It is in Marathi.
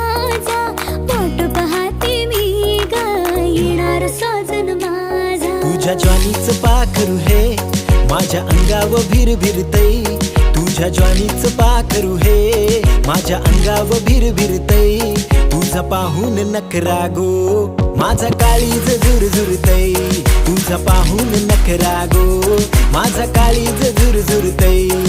माझा, वाट पाहते मी ग येणार साजन माझा. तुझ्या ज्वानीचं पाखरू हे माझ्या अंगावर भिरभिरतय. तुझ्या ज्वानीचं पाखरू हे माझ्या अंगावर भिरभिरतय. तुझा पाहून नखरा गो माझा काळीज झुरझुरतय. तुझा पाहून नखरा गो माझा काळीज झुरझुरतय.